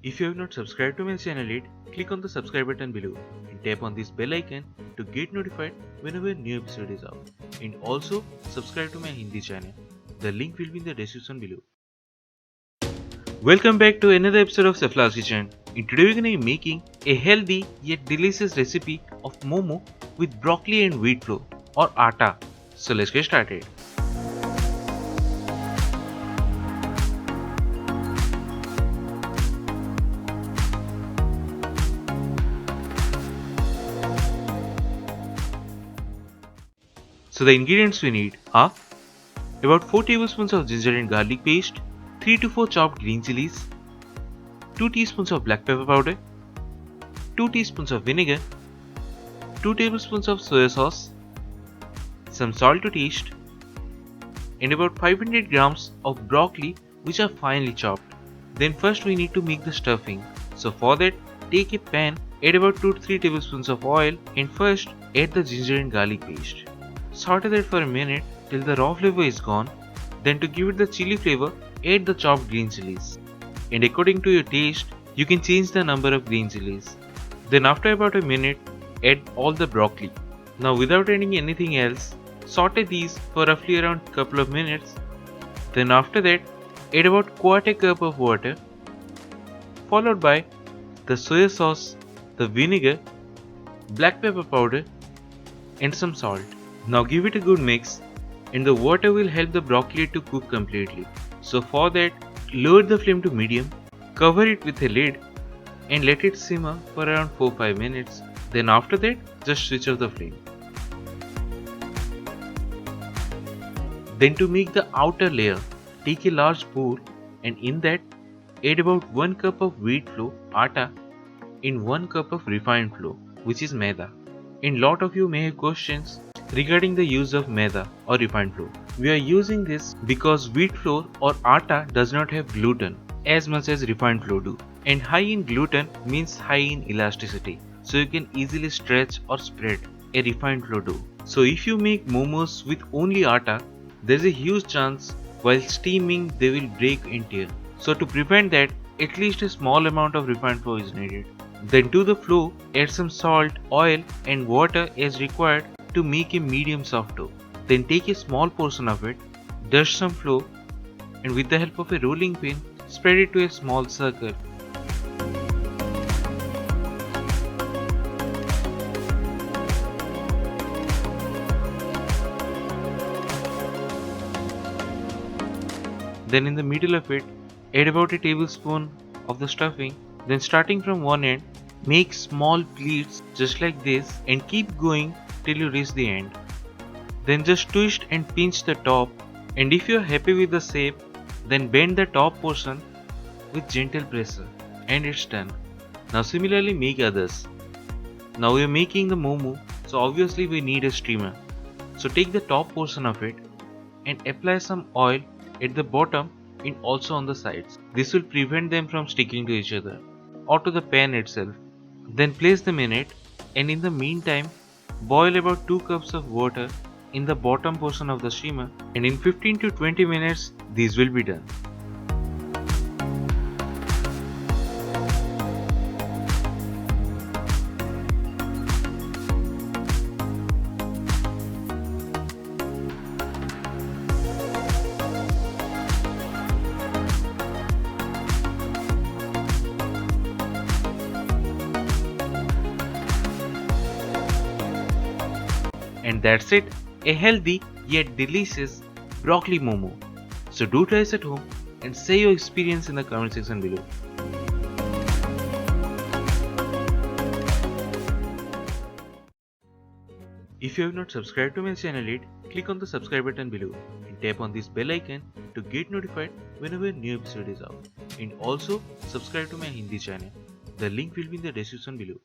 If you have not subscribed to my channel yet, click on the subscribe button below and tap on this bell icon to get notified whenever a new episode is out. And also subscribe to my Hindi channel. The link will be in the description below. Welcome back to another episode of Safla's Kitchen. And today we're going to be making a healthy yet delicious recipe of momo with broccoli and wheat flour or atta. So let's get started. So the ingredients we need are about 4 tablespoons of ginger and garlic paste, 3 to 4 chopped green chilies, 2 teaspoons of black pepper powder, 2 teaspoons of vinegar, 2 tablespoons of soya sauce, some salt to taste, and about 500 grams of broccoli which are finely chopped. Then first we need to make the stuffing. So for that, take a pan, add about 2 to 3 tablespoons of oil and first add the ginger and garlic paste. Saute that for a minute till the raw flavor is gone. Then to give it the chili flavor, add the chopped green chilies. And according to your taste, you can change the number of green chilies. Then after about a minute, add all the broccoli. Now without adding anything else, saute these for roughly around couple of minutes. Then after that, add about quarter cup of water, followed by the soya sauce, the vinegar, black pepper powder and some salt. Now give it a good mix and the water will help the broccoli to cook completely. So for that, lower the flame to medium, cover it with a lid and let it simmer for around 4-5 minutes. Then after that, just switch off the flame. Then to make the outer layer, take a large bowl and in that add about 1 cup of wheat flour, atta, and 1 cup of refined flour, which is maida. And lot of you may have questions regarding the use of maida or refined flour. We are using this because wheat flour or atta does not have gluten as much as refined flour do. And high in gluten means high in elasticity. So you can easily stretch or spread a refined flour dough. So if you make momos with only atta, there is a huge chance while steaming they will break and tear. So to prevent that, at least a small amount of refined flour is needed. Then to the flour, add some salt, oil and water as required to make a medium soft dough. Then take a small portion of it, dust some flour and with the help of a rolling pin, spread it to a small circle. Then in the middle of it, add about a tablespoon of the stuffing. Then starting from one end, make small pleats just like this and keep going till you reach the end. Then just twist and pinch the top, and if you are happy with the shape, then bend the top portion with gentle pressure and it's done. Now similarly make others. Now we are making the momo, so obviously we need a steamer. So take the top portion of it and apply some oil at the bottom and also on the sides. This will prevent them from sticking to each other or to the pan itself. Then place them in it and in the meantime boil about 2 cups of water in the bottom portion of the steamer and in 15 to 20 minutes these will be done. And that's it, a healthy yet delicious broccoli momo. So do try this at home and share your experience in the comment section below. If you have not subscribed to my channel yet, click on the subscribe button below and tap on this bell icon to get notified whenever a new episode is out. And also subscribe to my Hindi channel. The link will be in the description below.